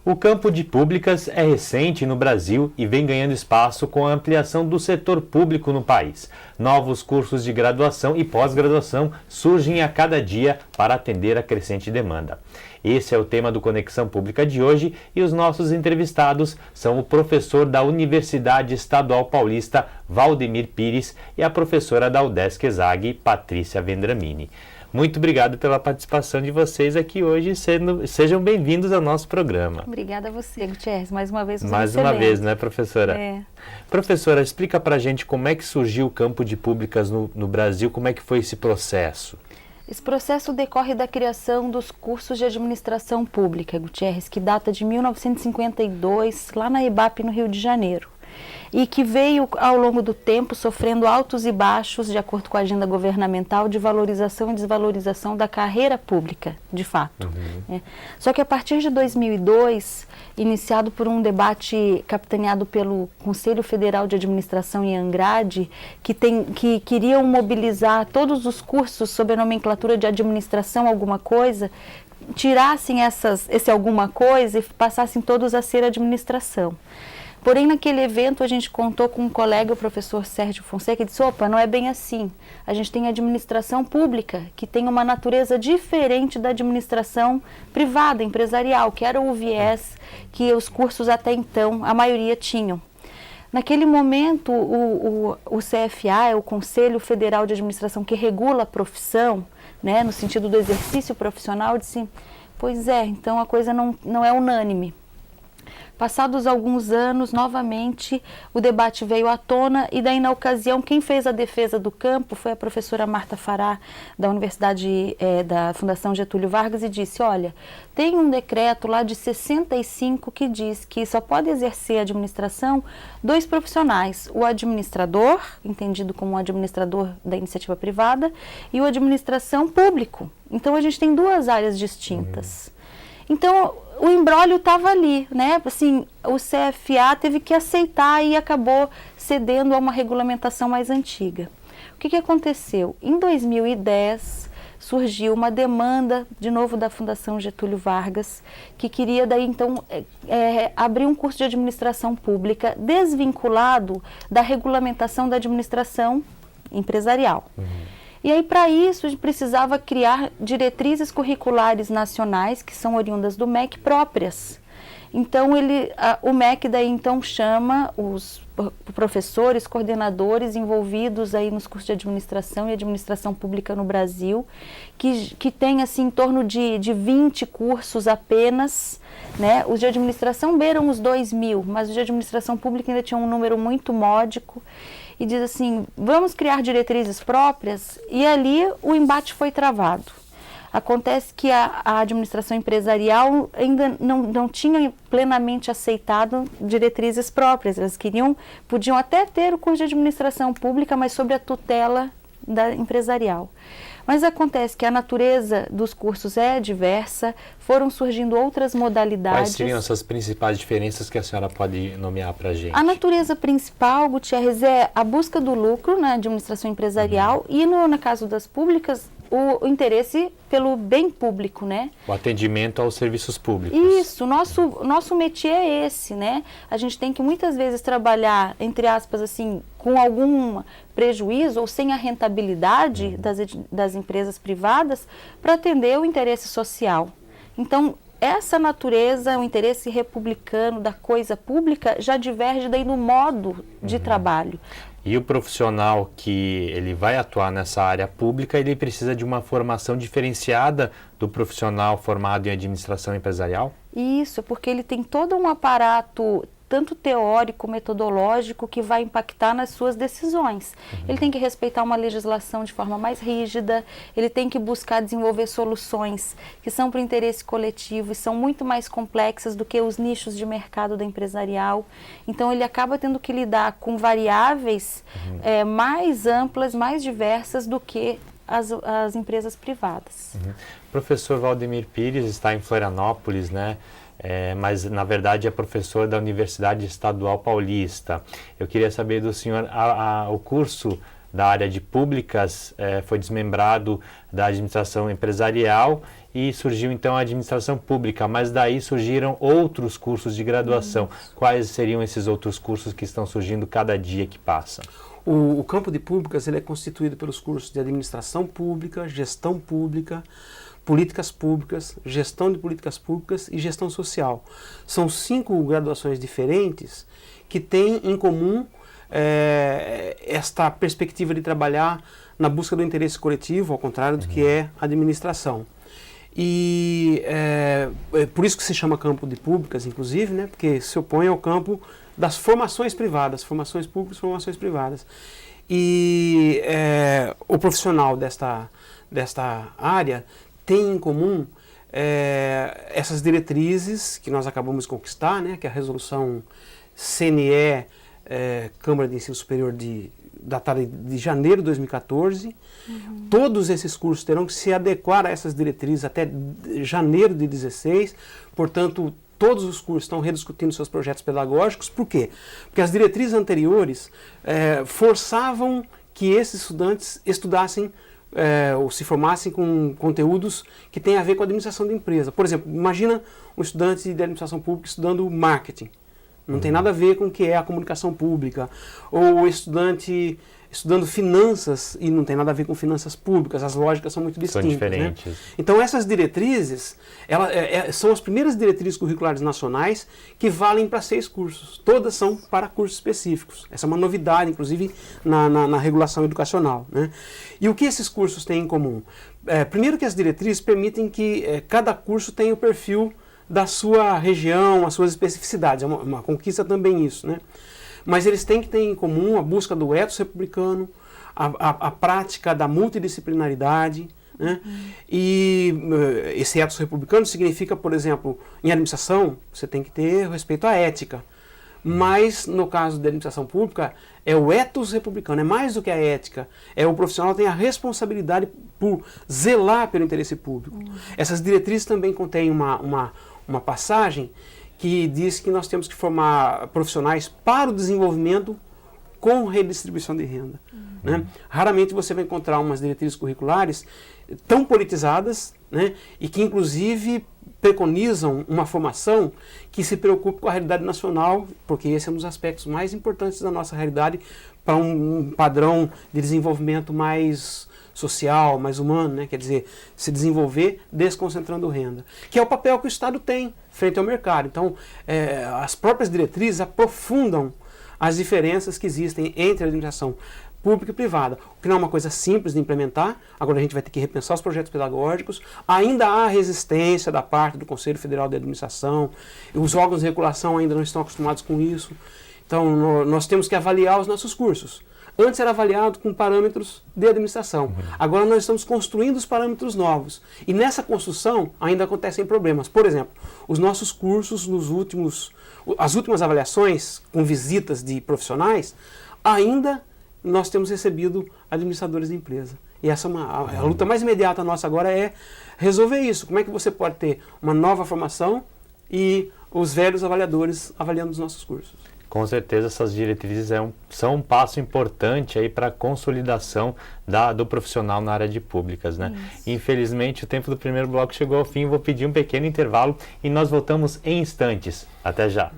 O campo de públicas é recente no Brasil e vem ganhando espaço com a ampliação do setor público no país. Novos cursos de graduação e pós-graduação surgem a cada dia para atender a crescente demanda. Esse é o tema do Conexão Pública de hoje e os nossos entrevistados são o professor da Universidade Estadual Paulista, Valdemir Pires, e a professora da UDESC-ESAG, Patrícia Vendramini. Muito obrigado pela participação de vocês aqui hoje. Sejam bem-vindos ao nosso programa. Obrigada a você, Gutierrez. Mais uma vez, Mais uma vez, né, professora? É. Professora, explica pra gente como é que surgiu o campo de públicas no Brasil, como é que foi esse processo? Esse processo decorre da criação dos cursos de administração pública, Gutierrez, que data de 1952, lá na EBAP, no Rio de Janeiro. E que veio, ao longo do tempo, sofrendo altos e baixos, de acordo com a agenda governamental, de valorização e desvalorização da carreira pública, de fato. Só que a partir de 2002, iniciado por um debate capitaneado pelo Conselho Federal de Administração em Angrade, que queriam mobilizar todos os cursos sob a nomenclatura de administração alguma coisa, tirassem esse alguma coisa e passassem todos a ser administração. Porém, naquele evento, a gente contou com um colega, o professor Sérgio Fonseca, que disse, opa, não é bem assim. A gente tem administração pública, que tem uma natureza diferente da administração privada, empresarial, que era o viés que os cursos até então, a maioria tinham. Naquele momento, o CFA, o Conselho Federal de Administração, que regula a profissão, né, no sentido do exercício profissional, disse, pois é, então a coisa não é unânime. Passados alguns anos, novamente, o debate veio à tona e daí, na ocasião, quem fez a defesa do campo foi a professora Marta Fará, da Universidade da Fundação Getúlio Vargas, e disse, olha, tem um decreto lá de 65 que diz que só pode exercer a administração dois profissionais, o administrador, entendido como um administrador da iniciativa privada, e o administração público. Então, a gente tem duas áreas distintas. Então, o imbróglio estava ali, né? Assim, o CFA teve que aceitar e acabou cedendo a uma regulamentação mais antiga. O que aconteceu? Em 2010, surgiu uma demanda, de novo, da Fundação Getúlio Vargas, que queria, daí, então, abrir um curso de administração pública desvinculado da regulamentação da administração empresarial. E aí, para isso, a gente precisava criar diretrizes curriculares nacionais, que são oriundas do MEC, próprias. Então, o MEC daí, então, chama os professores, coordenadores envolvidos aí nos cursos de administração e administração pública no Brasil, que tem, assim, em torno de 20 cursos apenas, né? Os de administração beiram os 2.000, mas os de administração pública ainda tinham um número muito módico. E diz assim, vamos criar diretrizes próprias, e ali o embate foi travado. Acontece que a administração empresarial ainda não tinha plenamente aceitado diretrizes próprias. Elas podiam até ter o curso de administração pública, mas sob a tutela da empresarial. Mas acontece que a natureza dos cursos é diversa, foram surgindo outras modalidades. Quais seriam essas principais diferenças que a senhora pode nomear para a gente? A natureza principal, Gutierrez, é a busca do lucro na administração empresarial e, no caso das públicas, o interesse pelo bem público, né? O atendimento aos serviços públicos. Isso, nosso métier é esse, né? A gente tem que muitas vezes trabalhar, entre aspas, assim, com algum prejuízo ou sem a rentabilidade das empresas privadas para atender o interesse social. Então, essa natureza, o interesse republicano da coisa pública já diverge daí no modo de trabalho. E o profissional que ele vai atuar nessa área pública, ele precisa de uma formação diferenciada do profissional formado em administração empresarial? Isso, porque ele tem todo um aparato tanto teórico, metodológico, que vai impactar nas suas decisões. Ele tem que respeitar uma legislação de forma mais rígida, ele tem que buscar desenvolver soluções que são para o interesse coletivo e são muito mais complexas do que os nichos de mercado da empresarial. Então, ele acaba tendo que lidar com variáveis mais amplas, mais diversas do que as empresas privadas. Professor Valdemir Pires está em Florianópolis, né? Mas na verdade é professor da Universidade Estadual Paulista. Eu queria saber do senhor, o curso da área de públicas, foi desmembrado da administração empresarial e surgiu então a administração pública, mas daí surgiram outros cursos de graduação. Quais seriam esses outros cursos que estão surgindo cada dia que passa? O campo de públicas ele é constituído pelos cursos de administração pública, gestão pública, políticas públicas, gestão de políticas públicas e gestão social. São 5 graduações diferentes que têm em comum esta perspectiva de trabalhar na busca do interesse coletivo, ao contrário do que é a administração. E por isso que se chama campo de públicas, inclusive, né, porque se opõe ao campo das formações privadas, formações públicas, formações privadas. E o profissional desta área tem em comum essas diretrizes que nós acabamos de conquistar, né, que é a resolução CNE, Câmara de Ensino Superior datada de janeiro de 2014. Todos esses cursos terão que se adequar a essas diretrizes até janeiro de 2016. Portanto, todos os cursos estão rediscutindo seus projetos pedagógicos. Por quê? Porque as diretrizes anteriores forçavam que esses estudantes estudassem ou se formassem com conteúdos que têm a ver com a administração da empresa. Por exemplo, imagina um estudante de administração pública estudando marketing. Não tem nada a ver com o que é a comunicação pública. Ou o estudante estudando finanças e não tem nada a ver com finanças públicas. As lógicas são muito distintas. São diferentes. Né? Então essas diretrizes são as primeiras diretrizes curriculares nacionais que valem para 6 cursos. Todas são para cursos específicos. Essa é uma novidade, inclusive, na regulação educacional. Né? E o que esses cursos têm em comum? Primeiro que as diretrizes permitem que cada curso tenha o perfil da sua região, as suas especificidades. É uma conquista também isso, né? Mas eles têm que ter em comum a busca do ethos republicano, a prática da multidisciplinaridade, né? E esse ethos republicano significa, por exemplo, em administração, você tem que ter respeito à ética. Mas, no caso da administração pública, é o ethos republicano, é mais do que a ética. O profissional tem a responsabilidade por zelar pelo interesse público. Essas diretrizes também contêm uma passagem que diz que nós temos que formar profissionais para o desenvolvimento com redistribuição de renda. Né? Raramente você vai encontrar umas diretrizes curriculares tão politizadas, né, e que inclusive preconizam uma formação que se preocupe com a realidade nacional, porque esse é um dos aspectos mais importantes da nossa realidade para um padrão de desenvolvimento mais social, mais humano, né? Quer dizer, se desenvolver desconcentrando renda, que é o papel que o Estado tem frente ao mercado. Então, as próprias diretrizes aprofundam as diferenças que existem entre a administração pública e privada, o que não é uma coisa simples de implementar. Agora a gente vai ter que repensar os projetos pedagógicos. Ainda há resistência da parte do Conselho Federal de Administração, os órgãos de regulação ainda não estão acostumados com isso. Então, nós temos que avaliar os nossos cursos. Antes era avaliado com parâmetros de administração. Agora nós estamos construindo os parâmetros novos. E nessa construção ainda acontecem problemas. Por exemplo, os nossos cursos as últimas avaliações com visitas de profissionais, ainda nós temos recebido administradores de empresa. E essa a luta mais imediata nossa agora é resolver isso. Como é que você pode ter uma nova formação e os velhos avaliadores avaliando os nossos cursos? Com certeza essas diretrizes são um passo importante aí para a consolidação do profissional na área de públicas, né? Infelizmente o tempo do primeiro bloco chegou ao fim, vou pedir um pequeno intervalo e nós voltamos em instantes. Até já!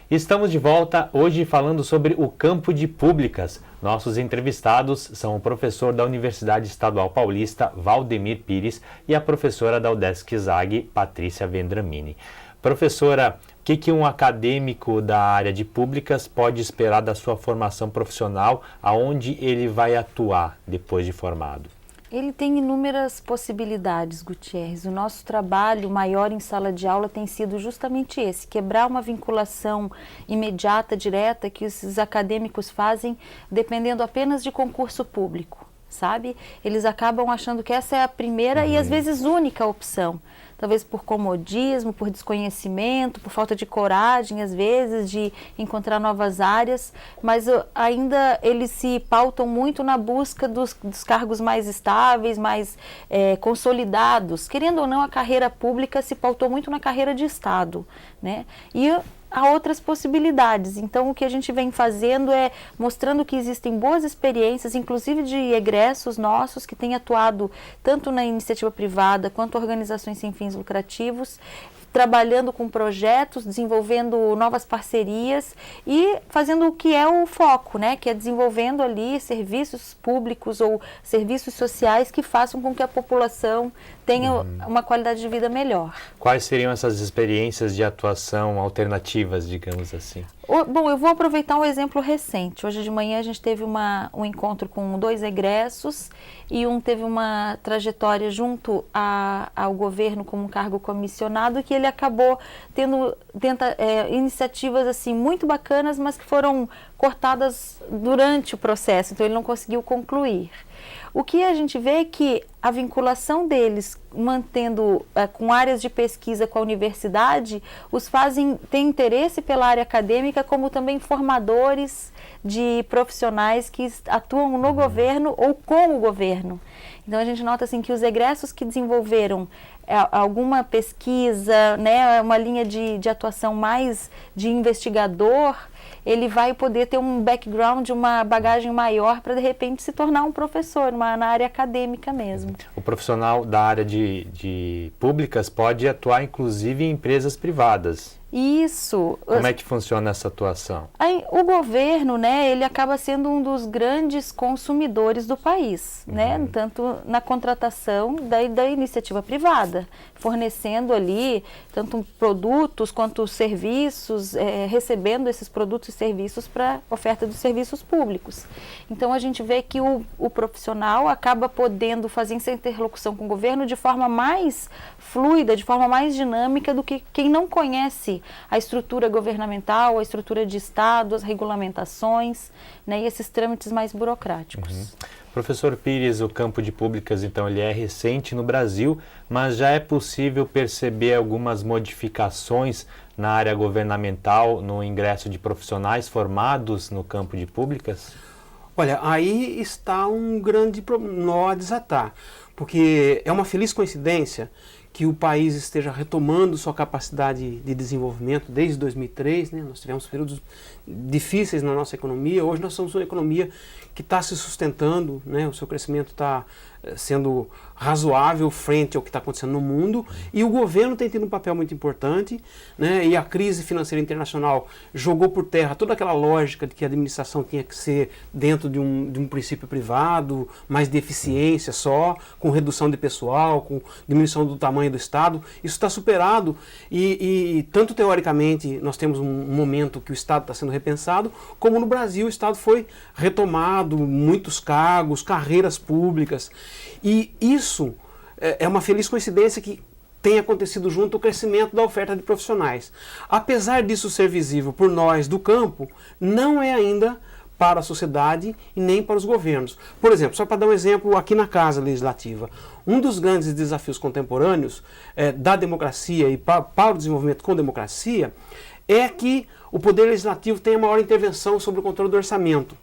Estamos de volta hoje falando sobre o campo de públicas. Nossos entrevistados são o professor da Universidade Estadual Paulista, Valdemir Pires, e a professora da UDESC ZAG, Patrícia Vendramini. Professora, o que um acadêmico da área de públicas pode esperar da sua formação profissional, aonde ele vai atuar depois de formado? Ele tem inúmeras possibilidades, Gutierrez. O nosso trabalho maior em sala de aula tem sido justamente esse, quebrar uma vinculação imediata, direta, que os acadêmicos fazem dependendo apenas de concurso público. sabe? Eles acabam achando que essa é a primeira e às vezes única opção. Talvez por comodismo, por desconhecimento, por falta de coragem, às vezes, de encontrar novas áreas, mas ainda eles se pautam muito na busca dos cargos mais estáveis, mais consolidados. Querendo ou não, a carreira pública se pautou muito na carreira de Estado, né? E há outras possibilidades. Então, o que a gente vem fazendo é mostrando que existem boas experiências, inclusive de egressos nossos que têm atuado tanto na iniciativa privada quanto organizações sem fins lucrativos, trabalhando com projetos, desenvolvendo novas parcerias e fazendo o que é o foco, né? Que é desenvolvendo ali serviços públicos ou serviços sociais que façam com que a população tenha uma qualidade de vida melhor. Quais seriam essas experiências de atuação alternativas, digamos assim? Bom, eu vou aproveitar um exemplo recente. Hoje de manhã a gente teve um encontro com 2 egressos e um teve uma trajetória junto ao governo como um cargo comissionado, que ele acabou tendo iniciativas assim muito bacanas, mas que foram cortadas durante o processo, então ele não conseguiu concluir. O que a gente vê é que a vinculação deles, mantendo com áreas de pesquisa com a universidade, os fazem ter interesse pela área acadêmica, como também formadores de profissionais que atuam no governo ou com o governo. Então a gente nota assim que os egressos que desenvolveram alguma pesquisa, né, uma linha de atuação mais de investigador, ele vai poder ter um background, uma bagagem maior para de repente se tornar um professor na área acadêmica mesmo. O profissional da área de públicas pode atuar inclusive em empresas privadas. Isso. Como é que funciona essa atuação? O governo, né, ele acaba sendo um dos grandes consumidores do país, né, tanto na contratação da iniciativa privada, fornecendo ali tanto produtos quanto serviços, recebendo esses produtos e serviços para oferta dos serviços públicos. Então a gente vê que o profissional acaba podendo fazer essa interlocução com o governo de forma mais fluida, de forma mais dinâmica do que quem não conhece a estrutura governamental, a estrutura de Estado, as regulamentações, né, e esses trâmites mais burocráticos. Professor Pires, o campo de públicas, então, ele é recente no Brasil, mas já é possível perceber algumas modificações na área governamental, no ingresso de profissionais formados no campo de públicas? Olha, aí está um grande nó a desatar, porque é uma feliz coincidência que o país esteja retomando sua capacidade de desenvolvimento desde 2003, né? Nós tivemos períodos difíceis na nossa economia, hoje nós somos uma economia que está se sustentando, né? O seu crescimento está sendo razoável frente ao que está acontecendo no mundo, e o governo tem tido um papel muito importante, né? E a crise financeira internacional jogou por terra toda aquela lógica de que a administração tinha que ser dentro de um princípio privado, mais de eficiência só, com redução de pessoal, com diminuição do tamanho do Estado. Isso está superado e tanto teoricamente nós temos um momento que o Estado está sendo repensado, como no Brasil o Estado foi retomado, muitos cargos, carreiras públicas, e isso é uma feliz coincidência que tem acontecido junto ao crescimento da oferta de profissionais. Apesar disso ser visível por nós do campo, não é ainda para a sociedade e nem para os governos. Por exemplo, só para dar um exemplo aqui na Casa Legislativa, um dos grandes desafios contemporâneos da democracia e para o desenvolvimento com democracia é que o Poder Legislativo tenha maior intervenção sobre o controle do orçamento.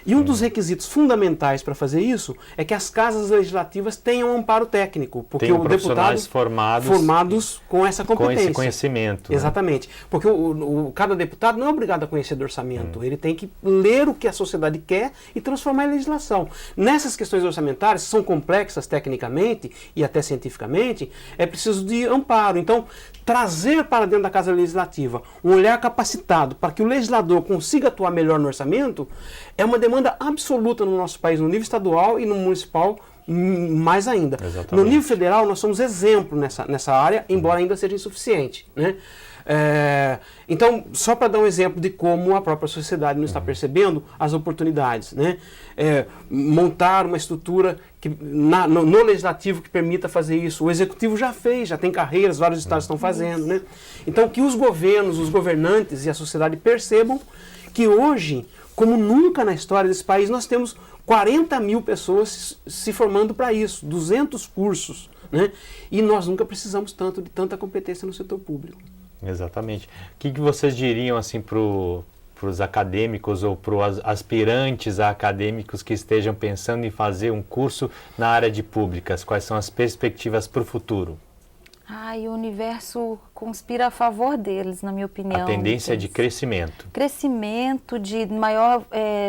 E um dos requisitos fundamentais para fazer isso é que as casas legislativas tenham um amparo técnico, porque o deputado formados com essa competência. Com esse conhecimento. Exatamente. Né? Porque cada deputado não é obrigado a conhecer do orçamento, ele tem que ler o que a sociedade quer e transformar em legislação. Nessas questões orçamentárias, que são complexas tecnicamente e até cientificamente, é preciso de amparo. Então, trazer para dentro da Casa Legislativa um olhar capacitado para que o legislador consiga atuar melhor no orçamento é uma demanda absoluta no nosso país, no nível estadual e no municipal mais ainda. Exatamente. No nível federal, nós somos exemplo nessa área, embora ainda seja insuficiente, né? Então, só para dar um exemplo de como a própria sociedade não está percebendo as oportunidades, né? Montar uma estrutura no legislativo que permita fazer isso. O executivo já fez, já tem carreiras, vários estados estão fazendo, né? Então, que os governos, os governantes e a sociedade percebam que hoje, como nunca na história desse país, nós temos 40 mil pessoas se formando para isso, 200 cursos, né? E nós nunca precisamos tanto de tanta competência no setor público. Exatamente. O que vocês diriam assim para os acadêmicos ou para os aspirantes a acadêmicos que estejam pensando em fazer um curso na área de públicas? Quais são as perspectivas para o futuro? E o universo conspira a favor deles, na minha opinião. A tendência é de crescimento. Crescimento, de maior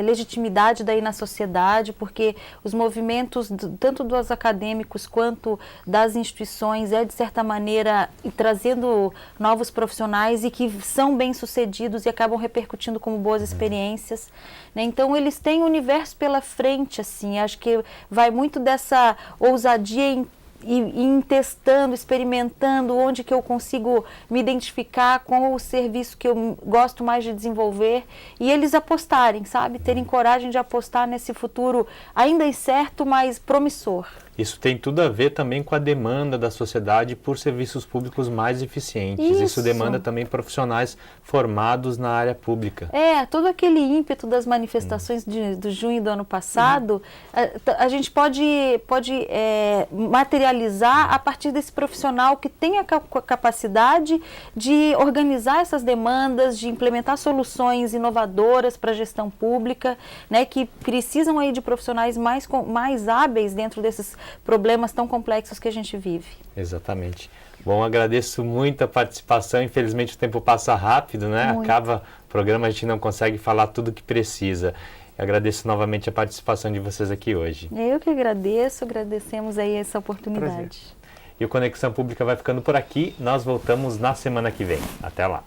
legitimidade daí na sociedade, porque os movimentos, tanto dos acadêmicos quanto das instituições, de certa maneira, trazendo novos profissionais e que são bem-sucedidos e acabam repercutindo como boas experiências. Né? Então, eles têm o universo pela frente, assim. Acho que vai muito dessa ousadia em testando, experimentando onde que eu consigo me identificar com o serviço que eu gosto mais de desenvolver e eles apostarem, sabe? Terem coragem de apostar nesse futuro ainda incerto, mas promissor. Isso tem tudo a ver também com a demanda da sociedade por serviços públicos mais eficientes. Isso demanda também profissionais formados na área pública. Todo aquele ímpeto das manifestações de junho do ano passado, a gente pode materializar a partir desse profissional que tem a capacidade de organizar essas demandas, de implementar soluções inovadoras para a gestão pública, né, que precisam aí de profissionais mais hábeis dentro desses problemas tão complexos que a gente vive. Exatamente. Bom, agradeço muito a participação. Infelizmente o tempo passa rápido, né? Muito. Acaba o programa, a gente não consegue falar tudo o que precisa. Agradeço novamente a participação de vocês aqui hoje. Eu que agradeço, agradecemos aí essa oportunidade. Prazer. E o Conexão Pública vai ficando por aqui. Nós voltamos na semana que vem. Até lá.